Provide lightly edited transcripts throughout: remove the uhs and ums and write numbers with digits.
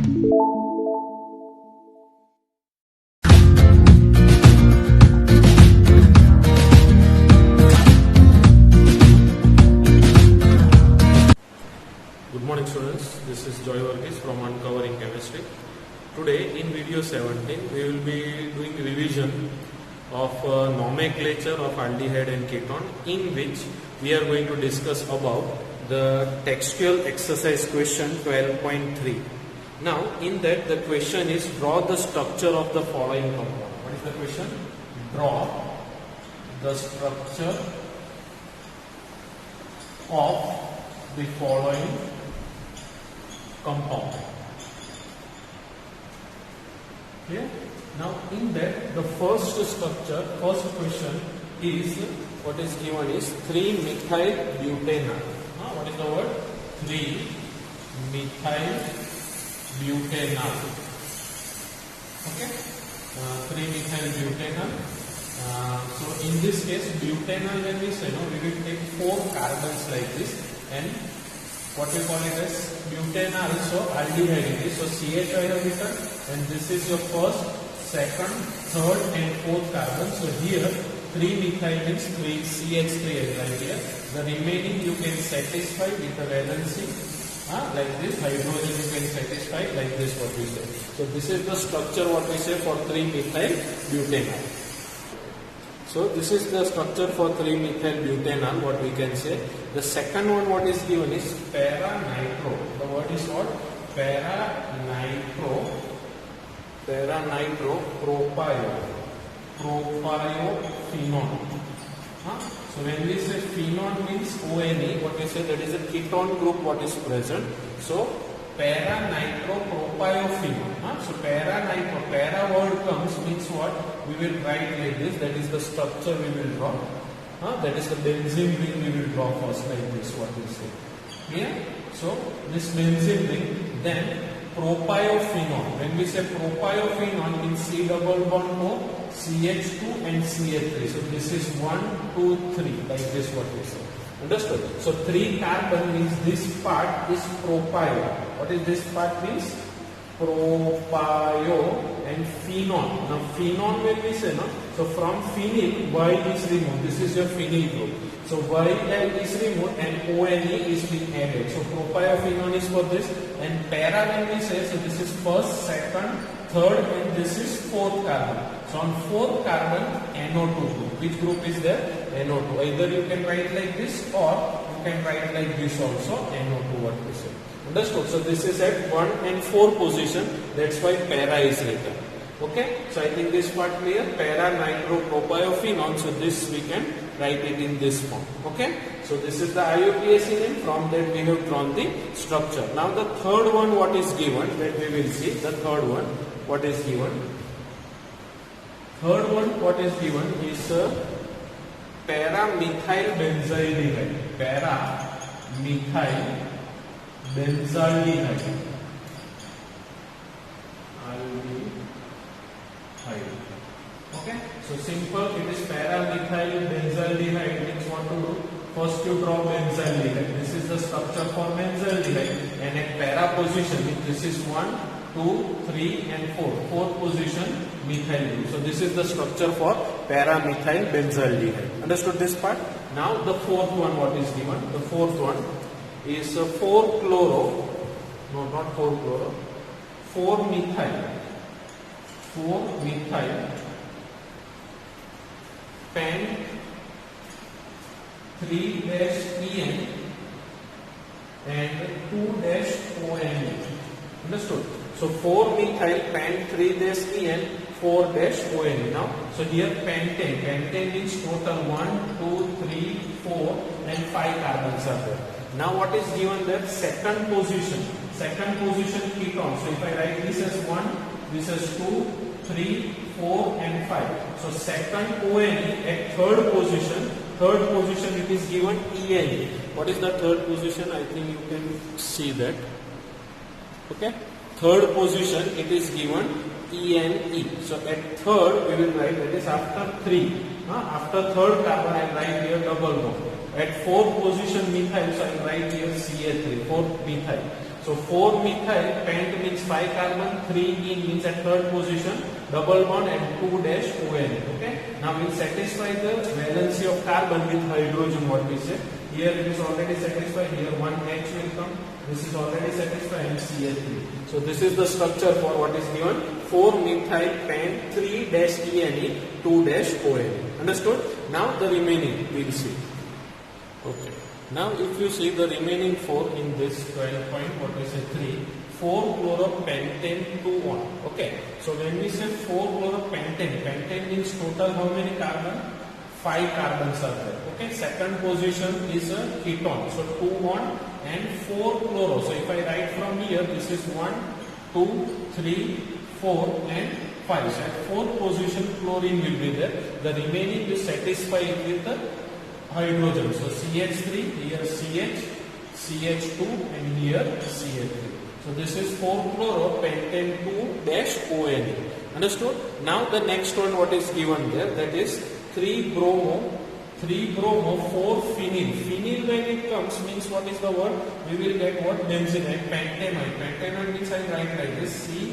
Good morning students, this is Joy Varghese from Uncovering Chemistry. Today in video 17 we will be doing revision of nomenclature of aldehyde and ketone, in which we are going to discuss about the textual exercise question 12.3. Now in that the question is, draw the structure of the following compound. What is the question? Draw the structure of the following compound. Okay. Now in that the first question is, what is given is 3-methyl butanol. What is the word? 3-methyl butanol. Okay. 3-methyl butanol. So in this case, butanol, when we say, we will take 4 carbons like this, and what we call it as butanol. So aldehyde it is. So CH I have written, and this is your first, second, third and fourth carbon. So here 3-methyl means 3 CH3 is right here. The remaining you can satisfy with the valency like this. Hydrogen you can satisfy like this, what we say. So this is the structure what we say for 3-methyl butanol. So this is the structure for 3-methyl butanol, what we can say. The second one what is given is para-nitro. The word is what? Propiophenol. So when we say phenol means ONE, what we say, that is a ketone group what is present. So para-nitropropionol. So para word comes means what? We will write like this. That is the structure we will draw. That is the benzene ring we will draw first like this, what we say. Here, so this benzene ring, then propiophenol. When we say propiophenol means C double bond O, CH2 and CH3. So this is 1, 2, 3 like this, what we say. Understood? So 3 carbon means this part is propio. What is this part means? Propio and phenol. Now phenol when we say, so from phenyl Y is removed. This is your phenyl group. So YL is removed and ONE is being added. So propiophenol is for this, and para when we say, so this is first, second, third and this is fourth carbon. So on fourth carbon NO2 group. Which group is there? NO2. Either you can write like this or you can write like this also, NO2 what we say. Understood? So this is at 1 and 4 position. That's why para is written. Okay. So I think this part clear. Para-nitropropionol. So this we can write it in this form. Okay. So this is the IUPAC name. From that we have drawn the structure. Now the third one what is given, that we will see. The third one what is given. Third one what is given is para-methyl benzaldehyde. Para-methyl benzaldehyde. Okay. So simple, it is para-methyl benzaldehyde. Means what to do? First you draw benzaldehyde. This is the structure for benzaldehyde, and at para position, this is 1, 2, 3 and 4. Fourth position methyl group. So this is the structure for para-methyl benzaldehyde. Understood this part? Now the fourth one what is given? The fourth one is 4-chloro. No, not 4-chloro. 4-methyl. 4-methyl pen 3-en and 2-one. Understood? So 4-methyl pen 3-en, 4-one. Now, so here pentane. Pentane means total 1, 2, 3, 4 and 5 carbons are there. Now what is given there? Second position. Second position ketone. So if I write this as 1, this is 2, 3, 4 and 5. So second ONE at third position it is given ENE. What is the third position? I think you can see that. Okay. Third position it is given ENE. So at third we will write, that is after 3. After third carbon I write here double bond. At fourth position methyl, so I write here CH3, fourth methyl. So 4-methyl pent means 5 carbon, 3-ene means at third position, double bond and 2-ONE. Okay. Now we'll satisfy the valency of carbon with hydrogen, what we say. Here it is already satisfied, here 1H will come, this is already satisfied, and CH3. So this is the structure for what is given, 4-methyl pent 3-ene 2-ONE. Understood? Now the remaining we'll see. Okay. Now if you see the remaining 4 in this 12 point, what we say 3, 4-chloropentane 2-1. Okay. So when we say 4-chloropentane, pentane means total how many carbon? 5 carbons are there. Okay. Second position is a ketone. So 2-1 and 4-chloro. So if I write from here, this is 1, 2, 3, 4 and 5. So at fourth position chlorine will be there. The remaining will satisfy it with the hydrogen. So CH3, here CH, CH2 and here CH3. So this is 4-chloropentane 2-ONE. Understood? Now the next one what is given there, that is 3-bromo 4-phenyl. Phenyl when it comes means what is the word? We will get what? Benzene. Pentanoid. Pentanoid means I write like this, C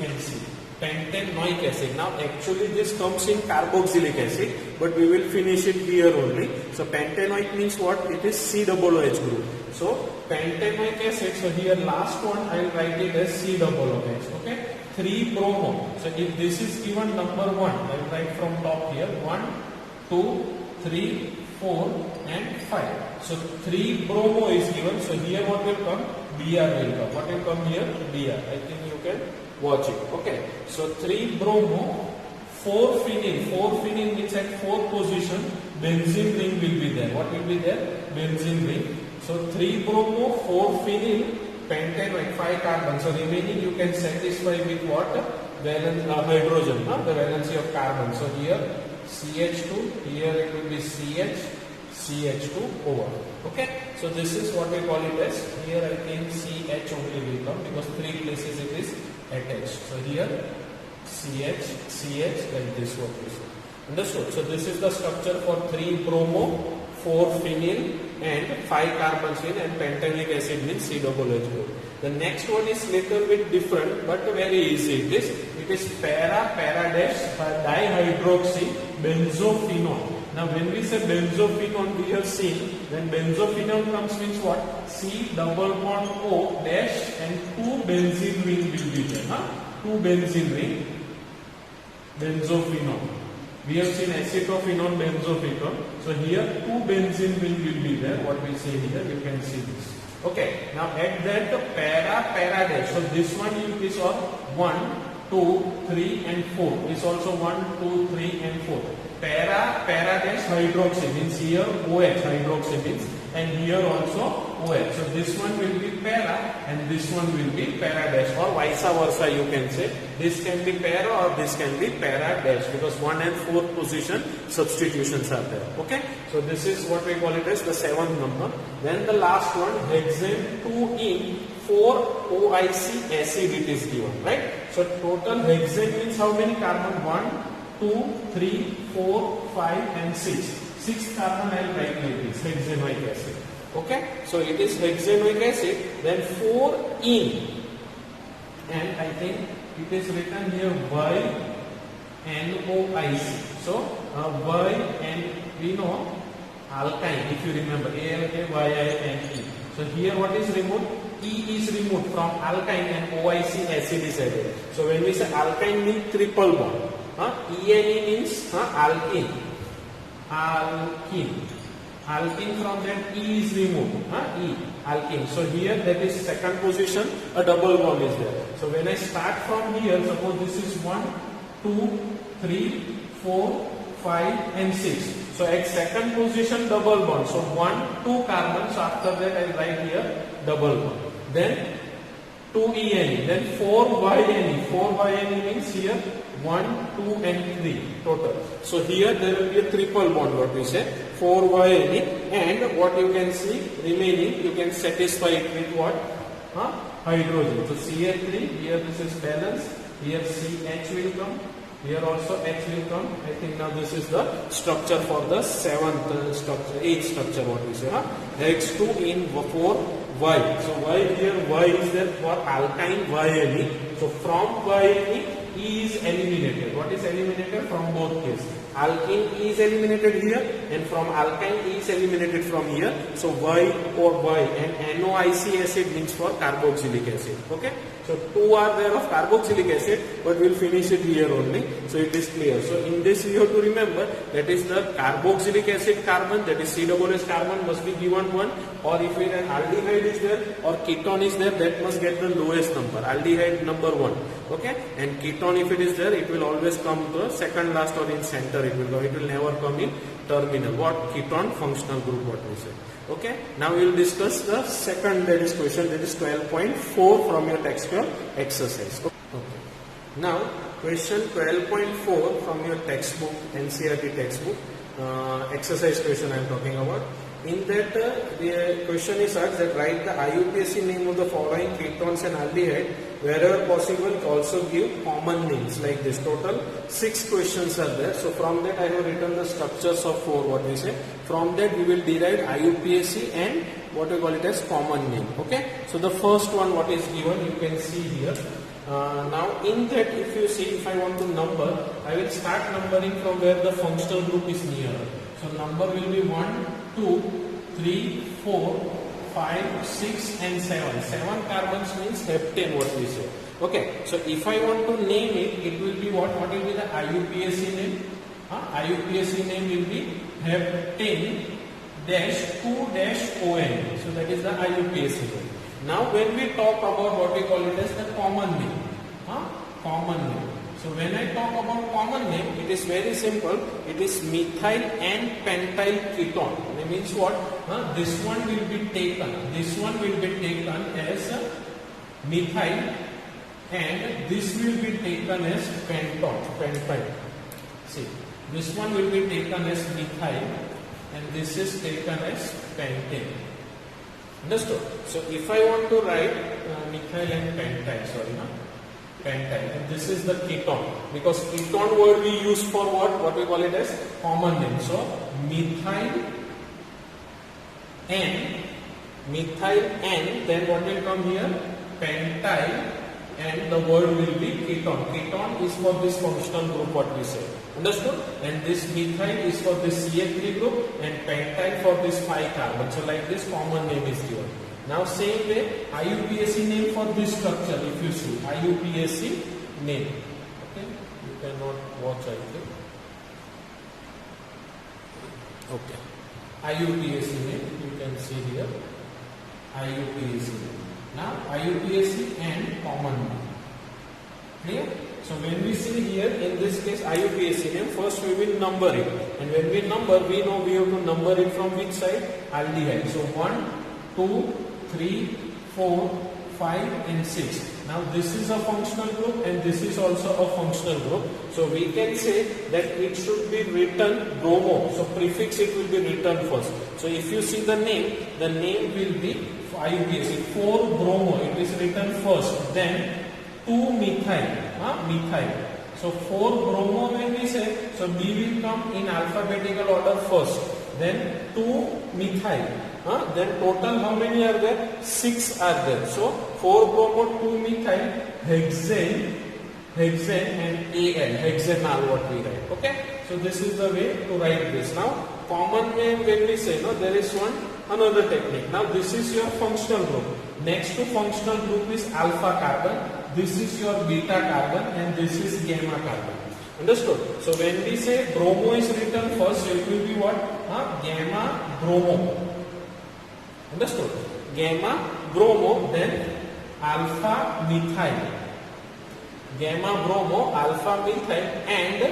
and C. Pentanoic acid. Now actually this comes in carboxylic acid, but we will finish it here only. So pentanoic means what? It is COOH group. So pentanoic acid, so here last one I will write it as COOH. Okay. 3-bromo. So if this is given number 1, I will write from top here 1, 2, 3, 4 and 5. So 3-bromo is given. So here what will come? Br will come. What will come here? Br. I think you can watch it. Okay. So 3-bromo 4-phenyl. 4-phenyl means at fourth position benzene ring will be there. What will be there? Benzene ring. So 3-bromo 4-phenyl pentanoid 5 carbon. So remaining you can satisfy with what? Hydrogen. The valency of carbon. So here CH2. Here it will be CH. CH2 over. Okay. So this is what we call it as. Here I think CH only will come because 3 places it is attached. So here CH, like this what we say. Understood? So this is the structure for 3-bromo, 4-phenyl and 5 carbons in, and pentanoic acid means COOH group. The next one is little bit different but very easy. It is para-dihydroxy benzophenone. Now when we say benzophenone, we have seen when benzophenone comes means what? C double bond O dash and 2 benzene ring will be there. 2 benzene ring, benzophenone. We have seen acetophenone, benzophenone. So here 2 benzene ring will be there. What we say here, you can see this. Okay. Now at that para dash. So this one is of 1, 2, 3 and 4. This also 1, 2, 3 and 4. Para dash hydroxy means here OH hydroxy means, and here also OH. So this one will be para and this one will be para dash, or vice versa you can say. This can be para or this can be para dash because 1 and 4th position substitutions are there. Okay. So this is what we call it as the 7th number. Then the last one, hexane 2-ene 4-OIC acid it is given, right? So total hexane means how many carbon? 1, 2, 3, 4, 5 and 6. 6 carbon I will write like this, hexanoic acid. Okay. So it is hexanoic acid, then 4-ene, and I think it is written here YNOIC. So Y, and we know alkyne, if you remember, ALKYINE. So here what is removed? E is removed from alkyne and OIC acid is added. So when we say alkyne means triple bond. ENE means alkene. Alkene from that E is removed. E, alkene. So here that is second position, a double bond is there. So when I start from here, suppose this is 1, 2, 3, 4, 5 and 6. So at second position double bond. So 1, 2 carbons. So after that I write here double bond. Then 2-ene, then 4-YNE. 4-YNE means here 1, 2 and 3 total. So here there will be a triple bond, what we say, 4-YNE, and what you can see remaining, you can satisfy it with what? Hydrogen. So CH3, here this is balance, here CH will come, here also H will come. I think now this is the structure for the 7th structure, 8th structure what we say. Hex 2 in 4, Y. So Y here, Y is there for alkyne YNE. So from YNE, E is eliminated. What is eliminated? From both cases. Alkene E is eliminated here, and from alkyne E is eliminated from here. So Y or Y, and NOIC acid means for carboxylic acid. Okay. So two are there of carboxylic acid, but we'll finish it here only. So it is clear. So in this you have to remember that is the carboxylic acid carbon, that is COOH carbon must be given 1, or if an aldehyde is there or ketone is there, that must get the lowest number. Aldehyde number 1. Okay, and ketone if it is there, it will always come to second last or in center. It will never come in terminal. What? Ketone functional group, what we say. Okay, now we will discuss the second, that is question, that is 12.4 from your textbook exercise. Okay. Now question 12.4 from your textbook, NCERT textbook, exercise question I am talking about. In that the question is such that write the IUPAC name of the following ketones and aldehyde. Wherever possible, also give common names like this. Total 6 questions are there. So from that I have written the structures of 4, what we say. From that we will derive IUPAC and what we call it as common name. Okay. So the first one what is given, you can see here. Now in that, if you see, if I want to number, I will start numbering from where the functional group is near. So number will be 1, 2, 3, 4, 5, 6 and 7. 7 carbons means heptane, what we say. Okay, so if I want to name it, it will be what? What will be the IUPAC name? IUPAC name will be heptane -2-ON. So that is the IUPAC name. Now when we talk about what we call it as the common name, common name. So when I talk about common name, it is very simple. It is methyl and pentyl ketone. That means what? This one will be taken. This one will be taken as methyl, and this will be taken as pentyl. See, this one will be taken as methyl, and this is taken as pentane. Understood? So if I want to write methyl and pentyl, pentyl, and this is the ketone, because ketone word we use for what we call it as common name. So methyl N, then what will come here? Pentyl, and the word will be ketone. Ketone is for this functional group, what we say. Understood? And this methyl is for this CH3 group, and pentyl for this 5 carbon. So like this common name is given. Now same way, IUPAC name for this structure, if you see, IUPAC name. Okay, you cannot watch, I think. Okay, IUPAC name, you can see here, IUPAC name. Now IUPAC and common name. Clear? So when we see here, in this case IUPAC name, first we will number it, and when we number, we know we have to number it from which side? Aldehyde. So 1, 2, 3, 4, 5 and 6. Now this is a functional group and this is also a functional group. So we can say that it should be written bromo. So prefix it will be written first. So if you see the name will be IUPAC 4-bromo. It is written first. Then 2-methyl. Methyl. So 4-bromo when we say, so B will come in alphabetical order first. Then 2-methyl. Then total how many are there? 6 are there. So 4-bromo, 2-methyl, hexane and Al, hexanal what we write. Okay. So this is the way to write this. Now common name when we say, there is another technique. Now this is your functional group. Next to functional group is alpha carbon. This is your beta carbon, and this is gamma carbon. Understood? So when we say bromo is written first, it will be what? Gamma bromo. Understood? Gamma bromo, then alpha methyl. Gamma bromo, alpha methyl, and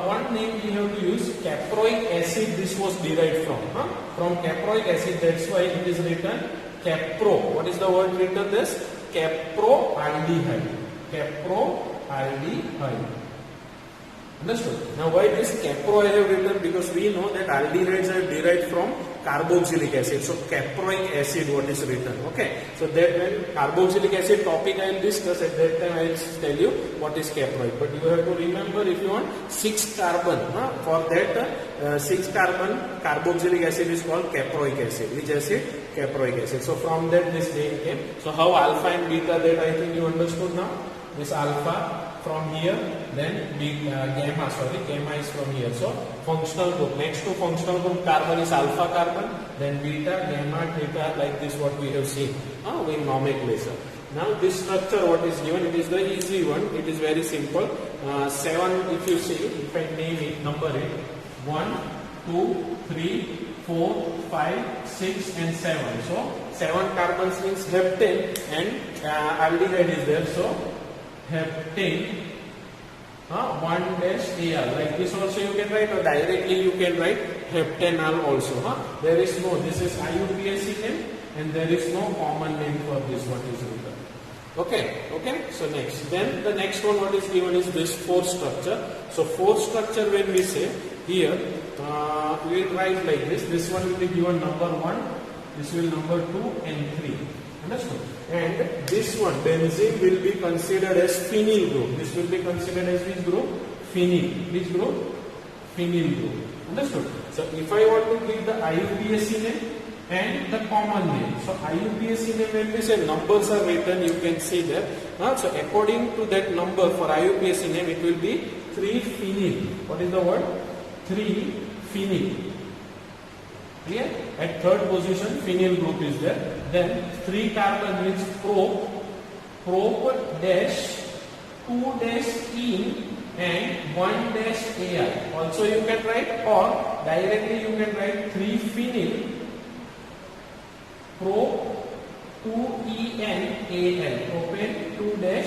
one name we have to use, caproic acid. This was derived from caproic acid. That's why it is written capro. What is the word written this? Caproaldehyde. Caproaldehyde. Understood? Now why this capro I have written? Because we know that aldehydes are derived from carboxylic acid. So caproic acid what is written. Okay. So that when carboxylic acid topic I will discuss, at that time I will tell you what is caproic. But you have to remember, if you want 6 carbon, for that 6 carbon carboxylic acid is called caproic acid. Which acid? caproic acid. So from that this name came. So how alpha and beta, that I think you understood now. This alpha from here, then gamma, gamma is from here. So functional group, next to functional group carbon is alpha carbon, then beta, gamma, theta, like this what we have seen in nomenclature. Now this structure what is given, it is the easy one, it is very simple. 7 if you see, if I name it, number it, 1, 2, 3, 4, 5, 6 and 7. So 7 carbons means heptane and aldehyde is there. So heptane 1-Al, like this also you can write, or directly you can write heptanal also. There is no, this is IUPAC name and there is no common name for this what is written. Okay, so next, then the next one what is given is this 4 structure. So 4 structure, when we say here, we will write like this one will be given number 1, this will number 2 and 3. Understood? And this one, benzene, will be considered as phenyl group. This will be considered as which group? Phenyl. Which group? Phenyl group. Understood? So if I want to give the IUPAC name and the common name. So IUPAC name, when we say numbers are written, you can see there. So according to that number for IUPAC name, it will be 3-phenyl. What is the word? 3-phenyl. Clear? At third position, phenyl group is there. Then 3 carbon means prop dash 2-ene and 1-Al. Also you can write, or directly you can write 3-phenyl prop 2-ene-Al. Propane 2-ene-Al.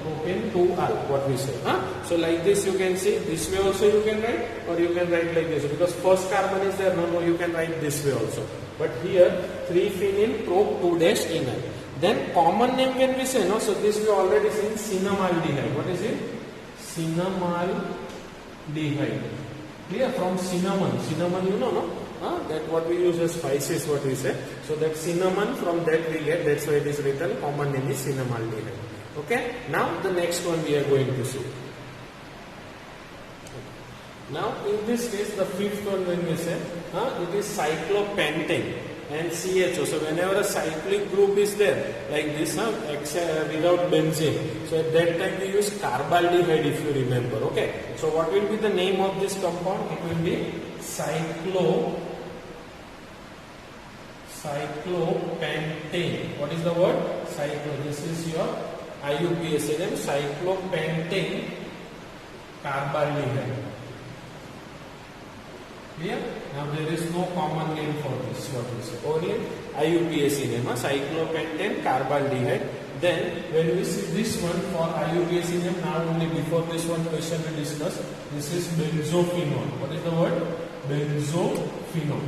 Propane 2-al, what we say. So like this you can see, this way also you can write, or you can write like this, because first carbon is there, no, you can write this way also. But here 3-phenyl prop 2-enal. Then common name when we say, no, so this we already seen, cinnamaldehyde. What is it? Cinnamaldehyde. Clear? From cinnamon you know, no? That what we use as spices, what we say. So that cinnamon, from that we get, that's why it is written, common name is cinnamaldehyde. Okay? Now the next one we are going to see. Now in this case, the fifth one when we say, it is cyclopentane and CHO. So whenever a cyclic group is there, like this, without benzene, so at that time we use carbaldehyde, if you remember. Okay? So what will be the name of this compound? It will be cyclopentane. What is the word? This is your IUPAC name, cyclopentane carbaldehyde. Clear? Now there is no common name for this, what we say. Only IUPAC name, cyclopentane carbaldehyde. Then when we see this one for IUPAC name, now only before this one question we discuss, this is benzophenol. What is the word? Benzophenol.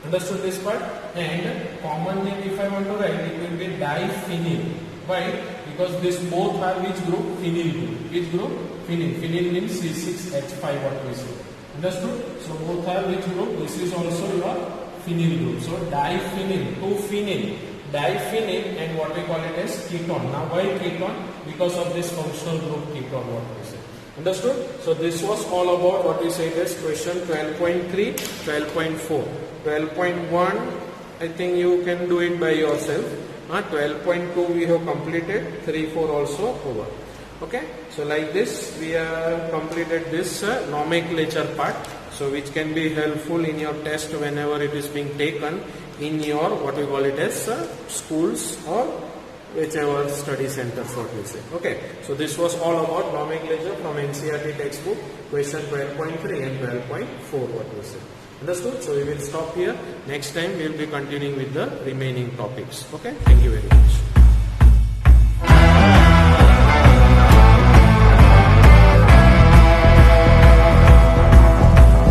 Understood this part? And common name, if I want to write, it will be diphenyl. Why? Because this both are which group? Phenyl group. Which group? Phenyl. Phenyl means C6H5, what we say. Understood? So both are which group? This is also your phenyl group. So diphenyl, 2-phenyl, diphenyl, and what we call it as ketone. Now why ketone? Because of this functional group ketone, what we say. Understood? So this was all about what we said as question 12.3, 12.4. 12.1, I think you can do it by yourself. 12.2 we have completed, 3, 4 also over. Okay, so like this we have completed this nomenclature part, so which can be helpful in your test whenever it is being taken in your what we call it as schools or whichever study centers, what we say. Okay, so this was all about nomenclature from NCERT textbook, question 12.3 and 12.4, what we say. Understood? So we will stop here. Next time we will be continuing with the remaining topics. Okay, thank you very much.